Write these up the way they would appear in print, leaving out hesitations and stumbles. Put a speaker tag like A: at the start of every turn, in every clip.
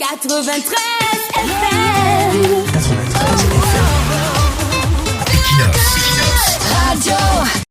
A: 93 FM.
B: 93 FM. Equinox
A: Radio.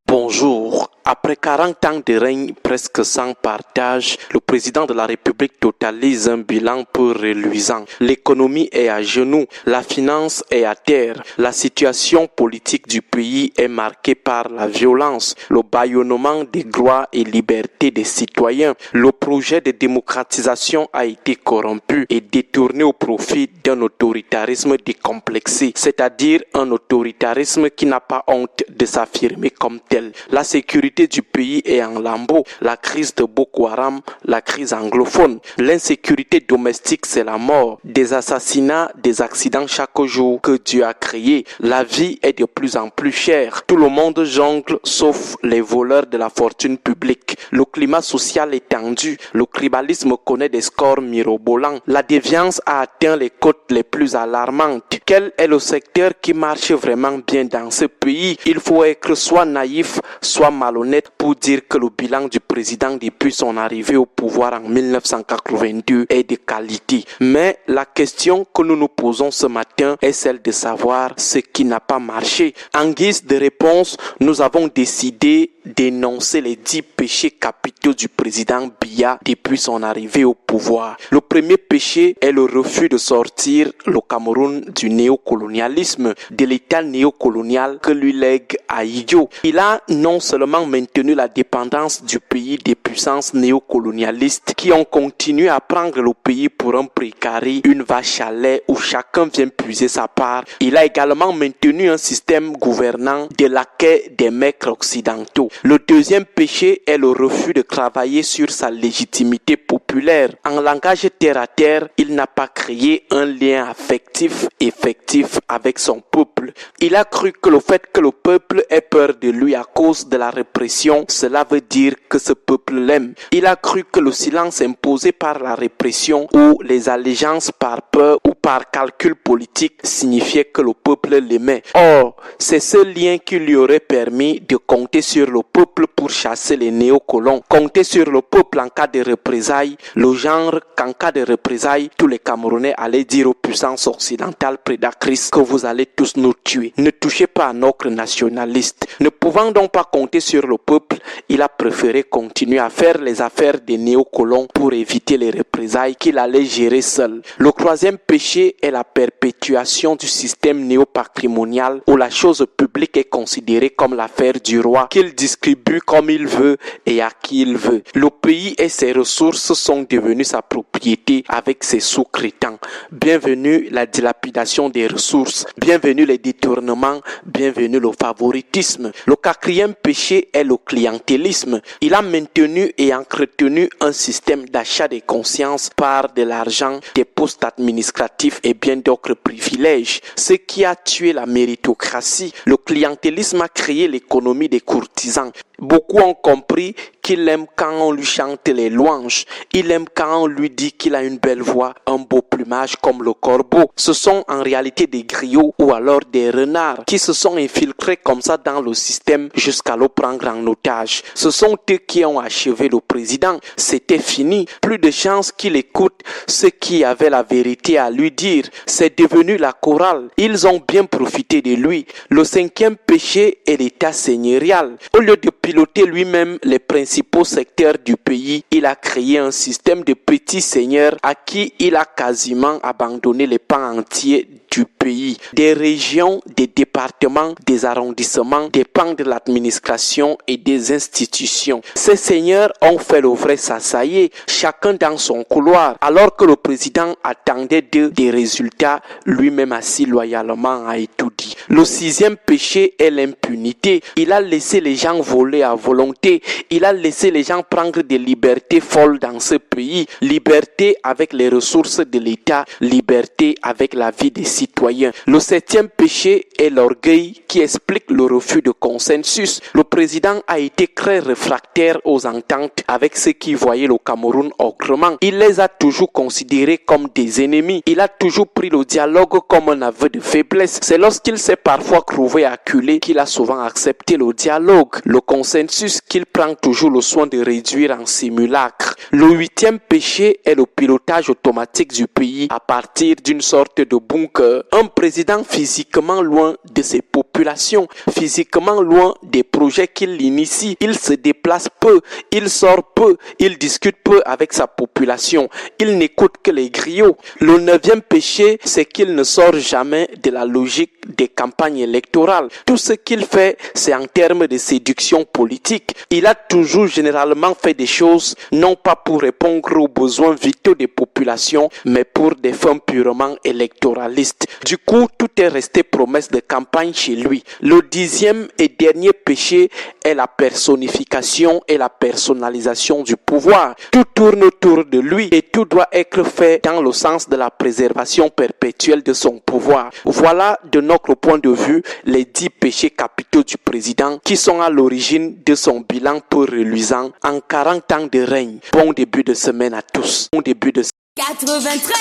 C: Bonjour. Après 40 ans de règne presque sans partage, le président de la République totalise un bilan peu reluisant. L'économie est à genoux, la finance est à terre, la situation politique du pays est marquée par la violence, le bâillonnement des droits et libertés des citoyens. Le projet de démocratisation a été corrompu et détourné au profit d'un autoritarisme décomplexé, c'est-à-dire un autoritarisme qui n'a pas honte de s'affirmer comme tel. La sécurité du pays est en lambeaux, la crise de Boko Haram, la crise anglophone, l'insécurité domestique c'est la mort, des assassinats, des accidents chaque jour que Dieu a créé, la vie est de plus en plus chère, tout le monde jongle sauf les voleurs de la fortune publique, le climat social est tendu, le tribalisme connaît des scores mirobolants, la déviance a atteint les cotes les plus alarmantes. Quel est le secteur qui marche vraiment bien dans ce pays? Il faut être soit naïf, soit malhonnête pour dire que le bilan du président depuis son arrivée au pouvoir en 1982 est de qualité. Mais la question que nous nous posons ce matin est celle de savoir ce qui n'a pas marché. En guise de réponse, nous avons décidé d'énoncer les 10 péchés capitaux du président Biya depuis son arrivée au pouvoir. Le premier péché est le refus de sortir le Cameroun du néocolonialisme, de l'état néocolonial que lui lègue Ahidjo. Il a non seulement maintenu la dépendance du pays des puissances néocolonialistes qui ont continué à prendre le pays pour un prix carré, une vache à lait où chacun vient puiser sa part, il a également maintenu un système gouvernant de laquais des maîtres occidentaux. Le deuxième péché est le refus de travailler sur sa légitimité populaire. En langage terre à terre, il n'a pas créé un lien affectif effectif avec son peuple. Il a cru que le fait que le peuple ait peur de lui à cause de la répression, cela veut dire que ce peuple l'aime. Il a cru que le silence imposé par la répression ou les allégeances par peur ou par calcul politique signifiait que le peuple l'aimait. Or, c'est ce lien qui lui aurait permis de compter sur le peuple pour chasser les néocolons, compter sur le peuple en cas de représailles, le genre qu'en cas de représailles, tous les Camerounais allaient dire aux puissances occidentales prédatrices que vous allez tous nous tuer. Ne touchez pas à notre nationaliste. Ne pouvant donc pas compter sur le peuple, il a préféré continuer à faire les affaires des néocolons pour éviter les représailles qu'il allait gérer seul. Le troisième péché est la perpétuation du système néopatrimonial où la chose publique est considérée comme l'affaire du roi qu'il distribue comme il veut et à qui il veut. Le pays et ses ressources sont devenus sa propriété avec ses sous-traitants. Bienvenue la dilapidation des ressources, bienvenue les détournements, bienvenue le favoritisme. Le quatrième péché est le clientélisme. Il a maintenu et entretenu un système d'achat des consciences par de l'argent, des postes administratifs et bien d'autres privilèges. Ce qui a tué la méritocratie. Le clientélisme a créé l'économie des courtisans. Beaucoup ont compris qu'il aime quand on lui chante les louanges. Il aime quand on lui dit qu'il a une belle voix, un beau plumage comme le corbeau. Ce sont en réalité des griots ou alors des renards qui se sont infiltrés comme ça dans le système jusqu'à le prendre en otage. Ce sont eux qui ont achevé le président. C'était fini. Plus de chance qu'il écoute ceux qui avaient la vérité à lui dire. C'est devenu la chorale. Ils ont bien profité de lui. Le cinquième péché est l'état seigneurial. Au lieu de piloter lui-même les principaux secteurs du pays, il a créé un système de petits seigneurs à qui il a quasiment abandonné les pans entiers du pays. Des régions, des départements, des arrondissements dépendent de l'administration et des institutions. Ces seigneurs ont fait le vrai s'assailler, chacun dans son couloir, alors que le président attendait d'eux des résultats, lui-même assis loyalement a tout dit. Le sixième péché est l'impunité. Il a laissé les gens voler à volonté. Il a laissé les gens prendre des libertés folles dans ce pays. Liberté avec les ressources de l'État, liberté avec la vie des citoyens. Le septième péché est l'orgueil qui explique le refus de consensus. Le président a été très réfractaire aux ententes avec ceux qui voyaient le Cameroun autrement. Il les a toujours considérés comme des ennemis. Il a toujours pris le dialogue comme un aveu de faiblesse. C'est lorsqu'il s'est parfois trouvé acculé qu'il a souvent accepté le dialogue, le consensus qu'il prend toujours le soin de réduire en simulacre. Le 8e péché est le pilotage automatique du pays à partir d'une sorte de bunker. Un président physiquement loin de ses populations, physiquement loin des projets qu'il initie. Il se déplace peu, il sort peu, il discute peu avec sa population. Il n'écoute que les griots. Le 9e péché, c'est qu'il ne sort jamais de la logique des campagnes électorales. Tout ce qu'il fait, c'est en termes de séduction politique. Il a toujours généralement fait des choses non pas pour répondre aux besoins vitaux des populations, mais pour des fins purement électoralistes. Du coup, tout est resté promesse de campagne chez lui. Le 10e et dernier péché est la personnification et la personnalisation du pouvoir. Tout tourne autour de lui et tout doit être fait dans le sens de la préservation perpétuelle de son pouvoir. Voilà de notre point de vue les 10 péchés capitaux du président qui sont à l'origine de son bilan peu reluisant en 40 ans de règne. Bon début de semaine à tous. Bon début de
A: 93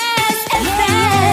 A: FM.